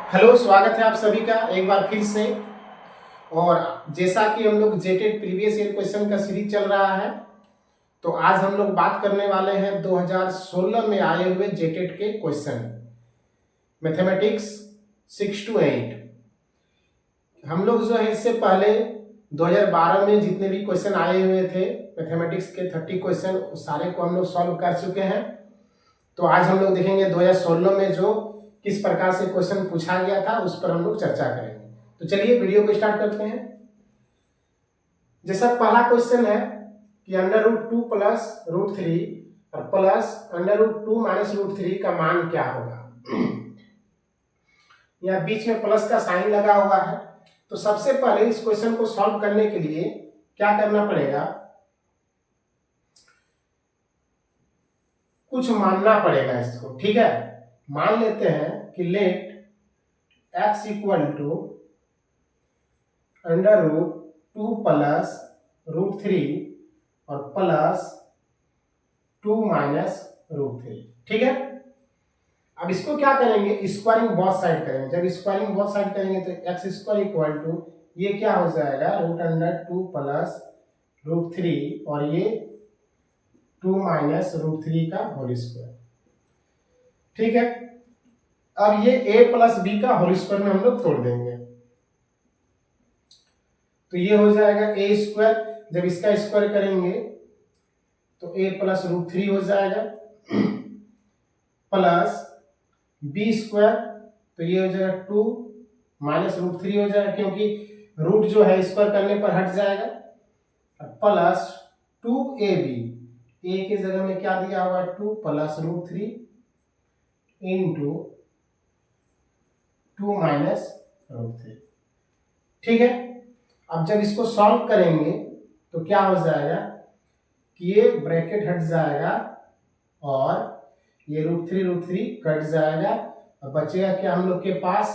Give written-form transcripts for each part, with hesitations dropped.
Hello, स्वागत है आप सभी का एक बार फिर से। और जैसा कि हम लोग जेटेड प्रीवियस ईयर क्वेश्चन का सीरीज चल रहा है, तो आज हम लोग बात करने वाले हैं 2016 में आए हुए जेटेड के क्वेश्चन, मैथमेटिक्स 6 to 8। हम लोग जो है इससे पहले 2012 में जितने भी क्वेश्चन आए हुए थे मैथमेटिक्स के 30 क्वेश्चन सारे को हम लोग सॉल्व कर चुके हैं। तो आज हम लोग देखेंगे 2016 में जो किस प्रकार से क्वेश्चन पूछा गया था उस पर हम लोग चर्चा करेंगे। तो चलिए वीडियो को स्टार्ट करते हैं। जैसा पहला क्वेश्चन है कि √2 प्लस √3 और प्लस √2 माइनस √3 का मान क्या होगा। यहाँ बीच में प्लस का साइन लगा हुआ है। तो सबसे पहले इस क्वेश्चन को सॉल्व करने के लिए क्या करना पड़ेगा, कुछ मानना पड़ेगा इसको। ठीक है, मान लेते हैं कि let x equal to √2 plus √3 और प्लस 2 माइनस √3। ठीक है, अब इसको क्या करेंगे, स्क्वायरिंग बोथ साइड करेंगे। जब स्क्वायरिंग बोथ साइड करेंगे तो एक्स स्क्वायर इक्वल टू ये क्या हो जाएगा √2 प्लस √3 और ये 2 माइनस √3 का होल स्क्वायर। ठीक है, अब ये a प्लस बी का होल स्क्वायर में हम लोग तोड़ देंगे तो ये हो जाएगा a स्क्वायर। जब इसका स्क्वायर करेंगे तो a प्लस √3 हो जाएगा प्लस बी स्क्वायर, तो ये हो जाएगा 2 माइनस √3 हो जाएगा क्योंकि रूट जो है स्क्वायर करने पर हट जाएगा, प्लस 2ab, a की जगह में क्या दिया हुआ 2 प्लस √3 इंटू 2 माइनस √3। ठीक है, अब जब इसको सॉल्व करेंगे तो क्या हो जाएगा कि ये ब्रैकेट हट जाएगा और ये √3 कट जाएगा और बचेगा क्या हम लोग के पास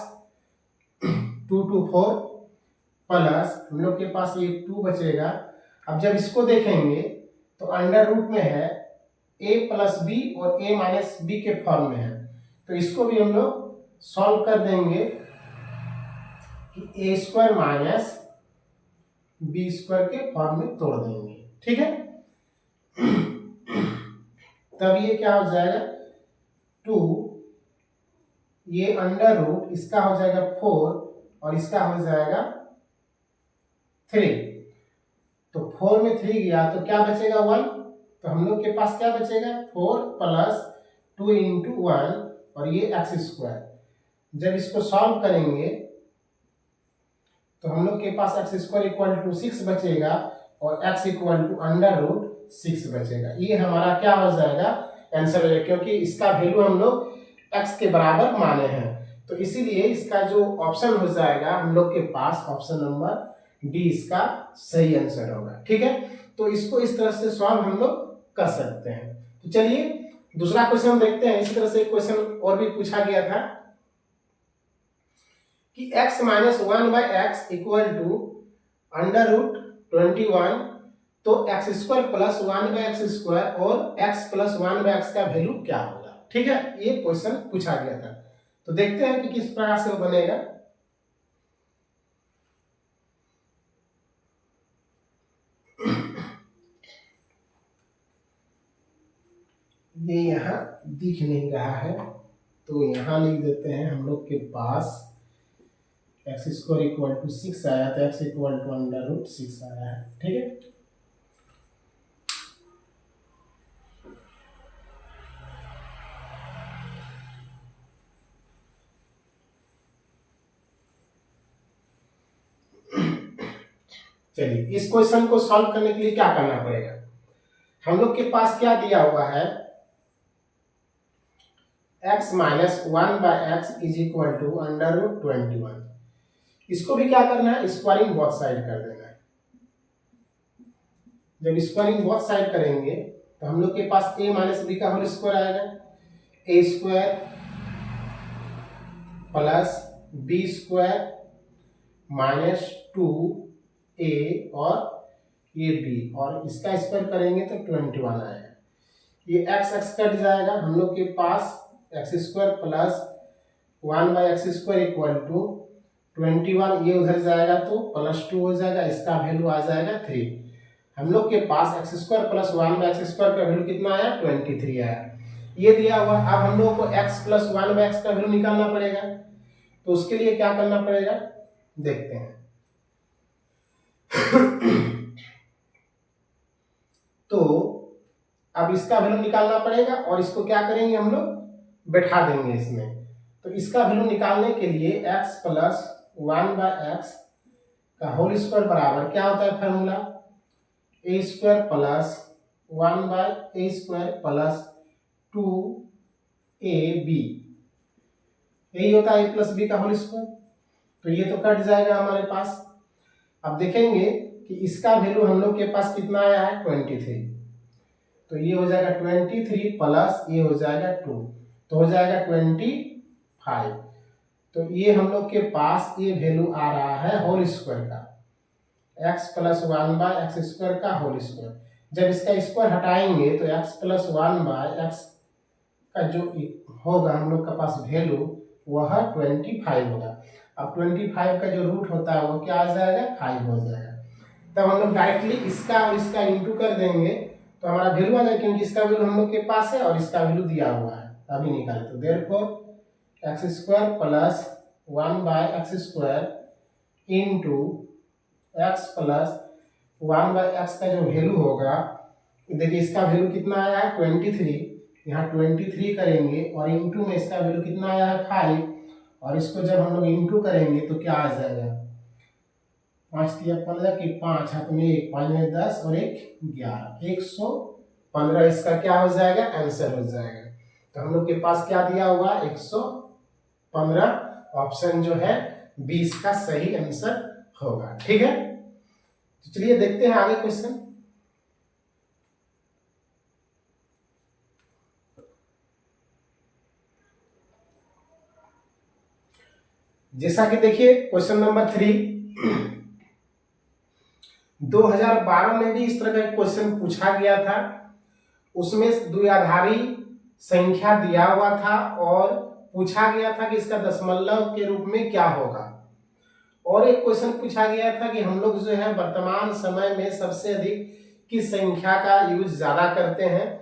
2 to 4 प्लस हम लोग के पास ये 2 बचेगा। अब जब इसको देखेंगे तो अंडर रूट में है a प्लस बी और a माइनस बी के फॉर्म में है, तो इसको भी हम लोग सॉल्व कर देंगे कि a square minus B square के फॉर्म में तोड़ देंगे। ठीक है, तब ये क्या हो जाएगा 2, ये अंडर रूट इसका हो जाएगा 4 और इसका हो जाएगा 3। तो 4 में 3 गया तो क्या बचेगा 1, तो हम लोग के पास क्या बचेगा 4 प्लस 2 इंटू 1 और ये एक्स स्क्वायर। जब इसको सॉल्व करेंगे तो हम लोग के पास एक्स स्क्वायर इक्वल टू 6 बचेगा और x इक्वल टू √6 बचेगा। ये हमारा क्या हो जाएगा आंसर है, क्योंकि इसका वैल्यू हम लोग x के बराबर माने हैं, तो इसीलिए इसका जो ऑप्शन हो जाएगा हम लोग के पास ऑप्शन नंबर डी इसका सही आंसर होगा। ठीक है, तो इसको इस तरह से सॉल्व हम लोग कर सकते हैं। तो चलिए दूसरा क्वेश्चन देखते हैं। इसी तरह से एक क्वेश्चन और भी पूछा गया था कि x minus 1/x equal to √21, तो x square plus 1/x square और x प्लस 1/x का वैल्यू क्या होगा। ठीक है, ये क्वेश्चन पूछा गया था, तो देखते हैं कि किस प्रकार से वो बनेगा। ये यहाँ दिख नहीं रहा है तो यहाँ लिख देते हैं हम लोग के पास x स्क्वायर इक्वल टू 6 आया तो x इक्वल टू √6 आया है। ठीक है, चलिए इस क्वेश्चन को सॉल्व करने के लिए क्या करना पड़ेगा, हम लोग के पास क्या दिया हुआ है x minus 1/x is equal to √21। इसको भी क्या करना है स्क्वायरिंग बोथ साइड कर देना है। जब स्क्वायरिंग बोथ साइड करेंगे तो हम लोग के पास a माइनस बी का होल स्क्वायर आएगा, a square plus B square minus 2a और ये b और इसका स्क्वायर करेंगे तो 21 आएगा। ये x कट जाएगा, हम लोग के पास x square plus 1/x² equal to 21, ये उधर जाएगा तो +2 हो जाएगा, इसका वैल्यू आ जाएगा 3। हम लोग के पास x² + 1/x² का वैल्यू कितना आया, 23 आया। ये दिया हुआ। अब हम लोग को x + 1/x का वैल्यू निकालना पड़ेगा, तो उसके लिए क्या करना पड़ेगा देखते हैं। तो अब इसका वैल्यू निकालना पड़ेगा और इसको क्या करेंगे हम लोग, बैठा देंगे इसमें। तो इसका वैल्यू निकालने के लिए x + 1/x का होल स्क्वायर बराबर क्या होता है फॉर्मूला, a² + 1/a² + 2ab, यही होता है a + b का होल स्क्वायर। तो ये तो कट जाएगा हमारे पास। अब देखेंगे कि इसका वैल्यू हम लोग के पास कितना आया है, 23। तो ये हो जाएगा 23 प्लस ये हो जाएगा 2, तो हो जाएगा 25। तो ये हम लोग के पास ये वैल्यू आ रहा है होल स्क्वायर का, x + 1/x² का होल स्क्वायर। जब इसका स्क्वायर हटाएंगे तो x + 1/x का जो होगा हम लोग का पास वैल्यू वह 25 होगा। अब 25 का जो रूट होता है वो क्या आ जाएगा, 5 हो जाएगा। तब हम लोग डायरेक्टली इसका और इसका इंटू कर देंगे तो हमारा वैल्यू आ जाएगा, क्योंकि इसका वैल्यू हम लोग के पास है और इसका वैल्यू दिया हुआ है, अभी निकाले। तो therefore x² + 1/x² into x + 1/x का जो वैल्यू होगा, देखिए इसका वैल्यू कितना आया है 23, यहाँ 23 करेंगे और इंटू में इसका वैल्यू कितना आया है 5, और इसको जब हम लोग इंटू करेंगे तो क्या आ जाएगा, 5 × 15 की 5 हाथ में 1, 5 में 10 और 1 11, 115 इसका क्या हो जाएगा, आंसर हो जाएगा। तो हम लोग के पास क्या दिया हुआ, 115 ऑप्शन जो है 20 का सही आंसर होगा। ठीक है, तो चलिए देखते हैं आगे क्वेश्चन। जैसा कि देखिए क्वेश्चन नंबर 3, 2012 में भी इस तरह का क्वेश्चन पूछा गया था। उसमें द्विआधारी संख्या दिया हुआ था और पूछा गया था कि इसका दशमलव के रूप में क्या होगा। और एक क्वेश्चन पूछा गया था कि हम लोग जो है वर्तमान समय में सबसे अधिक किस संख्या का यूज ज्यादा करते हैं,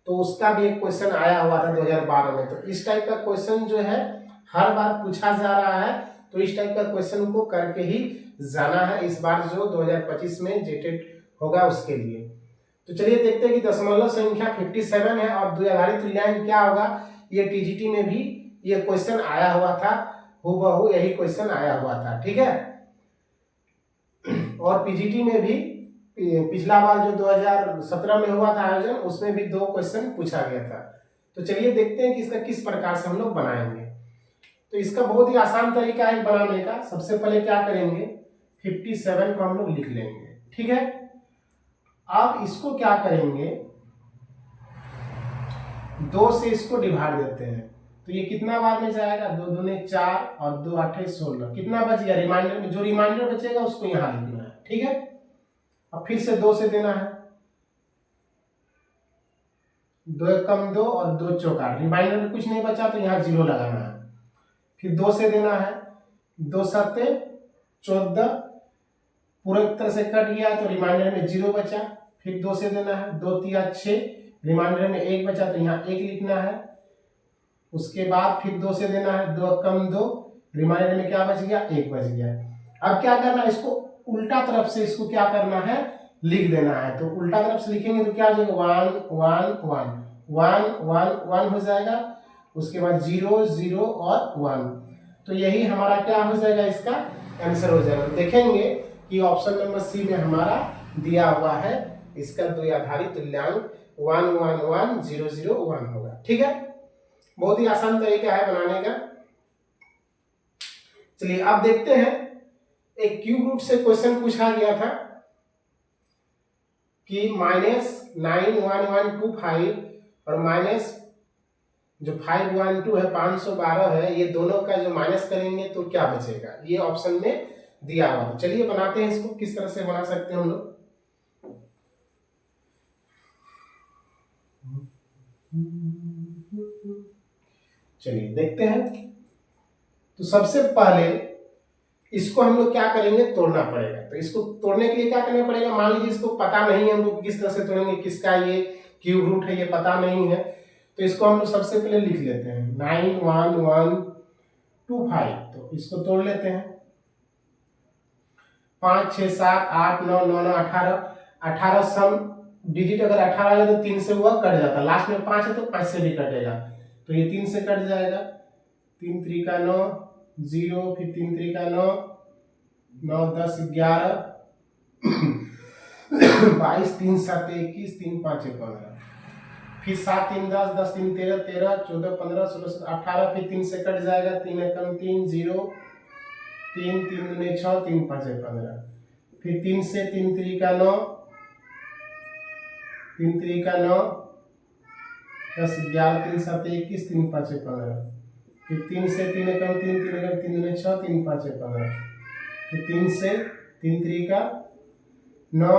तो उसका भी एक क्वेश्चन आया हुआ था 2012 में। तो इस टाइप का क्वेश्चन जो है हर बार पूछा जा रहा है, तो इस टाइप का क्वेश्चन को करके ही जाना है इस बार जो 2025 में जेटेट होगा उसके लिए। तो चलिए देखते हैं कि दशमलव संख्या 57 है और द्विआधारी तुल्यांक क्या होगा। ये टीजीटी में भी ये क्वेश्चन आया हुआ था, हूबहू यही क्वेश्चन आया हुआ था। ठीक है, और पीजीटी में भी पिछला बार जो 2017 में हुआ था आयोजन, उसमें भी 2 क्वेश्चन पूछा गया था। तो चलिए देखते हैं कि इसका किस प्रकार से हम लोग बनाएंगे। तो इसका बहुत ही आसान तरीका है बनाने का। सबसे पहले क्या करेंगे, 57 को हम लोग लिख लेंगे। ठीक है, अब इसको क्या करेंगे, 2 से इसको डिवाइड देते हैं। तो ये कितना बार में जाएगा, 2 दूने 4 और 2 8 16, कितना बच गया, रिमाइंडर में जो रिमाइंडर बचेगा उसको यहाँ लिखना है। ठीक है, अब फिर से 2 से देना है, 2 × 1 2 और 2 × 4 8, रिमाइंडर में कुछ नहीं बचा तो यहाँ 0 लगाना है। फिर 2 से देना है, 2 7 14, पूरे तरह से कट गया तो रिमाइंडर में 0 बचा। फिर 2 से देना है, 2 3 6, रिमाइंडर में 1 बचा तो यहाँ 1 लिखना है। उसके बाद फिर 2 से देना है, 2 × 2, रिमाइंडर में क्या बच गया, 1 बच गया। अब क्या करना है, इसको उल्टा तरफ से इसको क्या करना है, लिख देना है। तो उल्टा तरफ से लिखेंगे तो क्या हो जाएगा, 1 1 1 1 1 1 हो जाएगा। उसके बाद 0 0 और 1, तो यही हमारा क्या हो जाएगा, इसका आंसर हो जाएगा। तो देखेंगे कि ऑप्शन नंबर सी में हमारा दिया हुआ है, इसका द्विआधारी तुल्यांक 1 1 1 0 0 1 होगा। ठीक है, बहुत ही आसान तरीका है बनाने का। चलिए अब देखते हैं, एक क्यूब रूट से क्वेश्चन पूछा गया था कि -91125 और माइनस जो 512 है 512 है, ये दोनों का जो माइनस करेंगे तो क्या बचेगा, ये ऑप्शन में दिया हुआ। तो चलिए बनाते हैं इसको, किस तरह से बना सकते हैं हम लोग। चलिए देखते हैं। तो सबसे पहले इसको हम लोग क्या करेंगे, तोड़ना पड़ेगा। तो इसको तोड़ने के लिए क्या करना पड़ेगा, मान लीजिए इसको पता नहीं है हम लोग किस तरह से तोड़ेंगे, किसका ये क्यूब रूट है ये पता नहीं है, तो इसको हम लोग सबसे पहले लिख लेते हैं 91125। तो इसको तोड़ लेते हैं 5 6 7 8 9 9 9 18 18 सम डिजिट अगर 18 है तो 3 से हुआ कट जाता, लास्ट में 5 है तो 5 से भी कटेगा, तो ये 3 से कट जाएगा, 3 3 का 9 0, फिर 3 3 का 9 9 10 11 22 3 7 21 3 5 15, फिर 7 3 10 10 3 13 13 14 15 16 17 18, फिर 3 से कट जाएगा, 3 एकम 3 0 3 3 दूनी 6 3 5 15, फिर 3 से 3 3 का 9 3 3 का 9 10 11 3 7 21 3 5 15, फिर 3 से 3 एकम 3 3 एकम 3 दूनी 6 3 5 15, फिर 3 से 3 3 का 9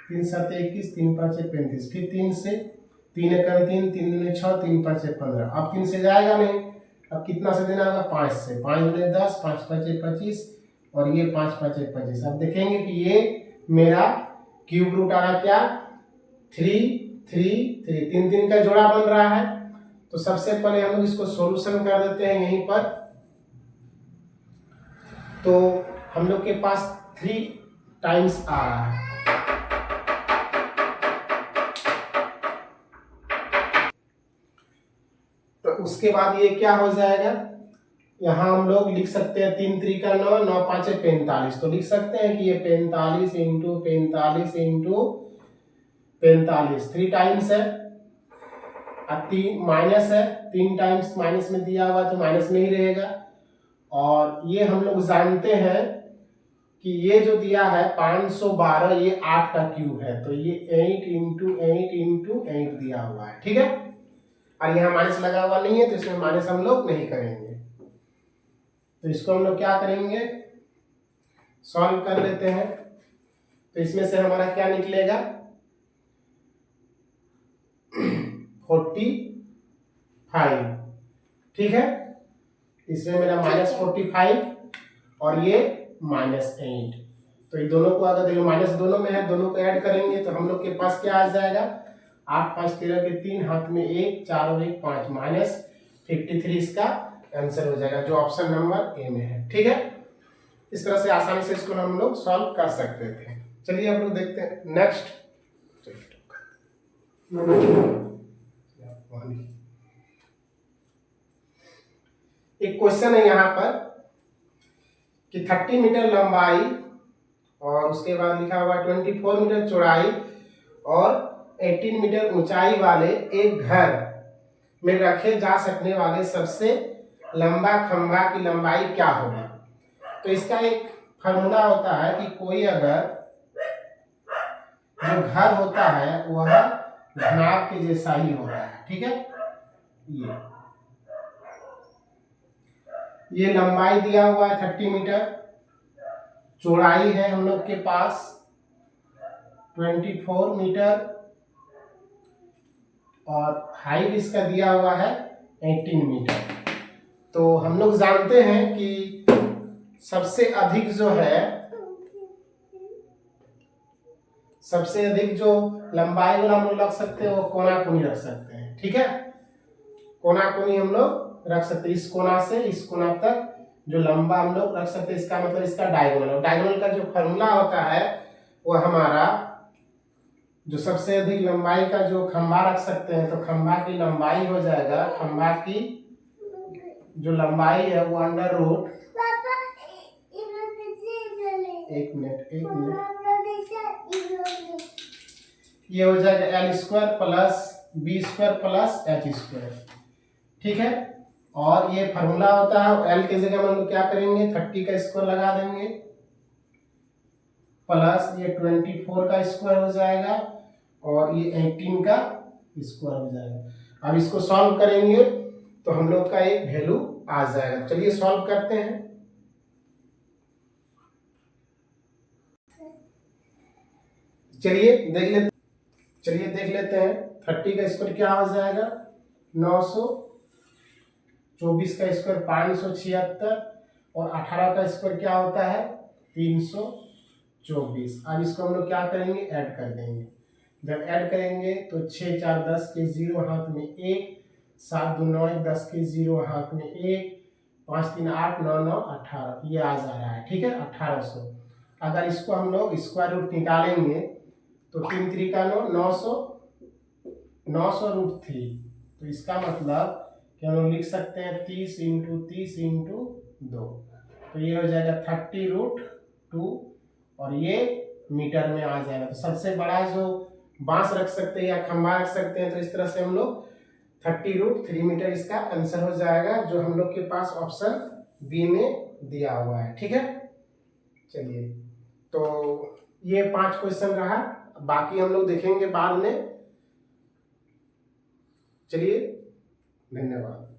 3 7 21 3 5 35, फिर 3 से 3 एकम 3 3 दूनी 6 3 5 15, अब 3 से जाएगा नहीं, अब कितना से देना होगा, 5 से, 5 दूनी 10 5 5 25 और ये 5 5 25। अब देखेंगे कि ये मेरा क्यूब रूट आ रहा क्या, 3 3 3, 3 3 का जोड़ा बन रहा है। तो सबसे पहले हम लोग इसको सॉल्यूशन कर देते हैं यहीं पर, तो हम लोग के पास 3 टाइम्स आ रहा है, तो उसके बाद ये क्या हो जाएगा, यहाँ हम लोग लिख सकते हैं 3 3 का 9 9 5 45, तो लिख सकते हैं कि ये 45 इंटू 45 इंटू 45 3 टाइम्स है, अब 3 माइनस है, 3 टाइम्स माइनस में दिया हुआ तो माइनस में ही रहेगा, और ये हम लोग जानते हैं कि ये जो दिया है 512 ये 8 का क्यूब है, तो ये 8 इंटू 8 इंटू 8 दिया हुआ है, ठीक है। और यहाँ माइनस लगा हुआ नहीं है तो इसमें माइनस हम लोग नहीं करेंगे, तो इसको हम लोग क्या करेंगे, सॉल्व कर लेते हैं। तो इसमें से हमारा क्या निकलेगा 45, ठीक है, इसमें मेरा -45 और ये -8, तो ये दोनों को अगर देखो माइनस दोनों में है, दोनों को ऐड करेंगे तो हम लोग के पास क्या आ जाएगा, 8 5 13 के 3, हाथ में 1 4 और 1 5, -53 इसका आंसर हो जाएगा, जो ऑप्शन नंबर ए में है, ठीक है। इस तरह से आसानी से इसको हम लोग सॉल्व कर सकते थे। चलिए हम लोग देखते हैं नेक्स्ट। एक क्वेश्चन है यहाँ पर कि 30 मीटर लंबाई और उसके बाद लिखा हुआ 24 मीटर चौड़ाई और 18 मीटर ऊंचाई वाले एक घर में रखे जा सकने वाले सबसे लंबा खंभा की लंबाई क्या होगी। तो इसका एक फार्मूला होता है कि कोई अगर जो घर होता है वह घनाभ के जैसा ही होता है, ठीक है। ये लंबाई दिया हुआ है 30 मीटर, चौड़ाई है हम लोग के पास 24 मीटर और हाइट इसका दिया हुआ है 18 मीटर। तो हम लोग जानते हैं कि सबसे अधिक जो लंबाई वाला हम लोग रख सकते हैं वो कोना कोनी रख सकते हैं, ठीक है। कोना कोनी हम लोग रख सकते हैं, इस कोना से इस कोना तक जो लंबा हम लोग रख सकते हैं, इसका मतलब इसका डायगोनल, डायगोनल का जो फॉर्मूला होता है वो हमारा जो सबसे अधिक लंबाई का जो खंभा रख सकते हैं, तो खंभा की लंबाई हो जाएगा, खंभा की जो लंबाई है वो अंडर रूट, एक मिनट ये हो जाएगा L square plus B square plus H square, ठीक है। और ये फार्मूला होता है, L की जगह हम लोग क्या करेंगे 30 का स्क्वायर लगा देंगे प्लस ये 24 का स्क्वायर हो जाएगा और ये 18 का स्क्वायर हो जाएगा। अब इसको सॉल्व करेंगे तो हम लोग का एक वैल्यू आ जाएगा। चलिए सॉल्व करते हैं। चलिए देख लेते हैं 30 का स्क्वायर क्या हो जाएगा 924 24 का स्क्वायर 576 और 18 का स्क्वायर क्या होता है 324। अब इसको हम लोग क्या करेंगे ऐड कर देंगे। जब ऐड करेंगे तो 6 4 10 के 0 हाथ में 1, 7 2 9 1 10 के 0 हाथ में 1, 5 3 8 9 9 18 ये आ जा रहा है। ठीक है 1800। अगर इसको हम लोग स्क्वायर रूट निकालेंगे तो 3 3 का 9 900 900√3। तो इसका मतलब कि हम लोग लिख सकते हैं 30 इंटू 30 इंटू 2। तो ये हो जाएगा 30√2 और ये मीटर में आ जाएगा। तो सबसे बड़ा जो बांस रख सकते हैं या खंभा रख सकते हैं तो इस तरह से हम लोग 30√3 मीटर इसका आंसर हो जाएगा, जो हम लोग के पास ऑप्शन बी में दिया हुआ है। ठीक है चलिए, तो ये 5 क्वेश्चन रहा, बाकी हम लोग देखेंगे बाद में। चलिए धन्यवाद।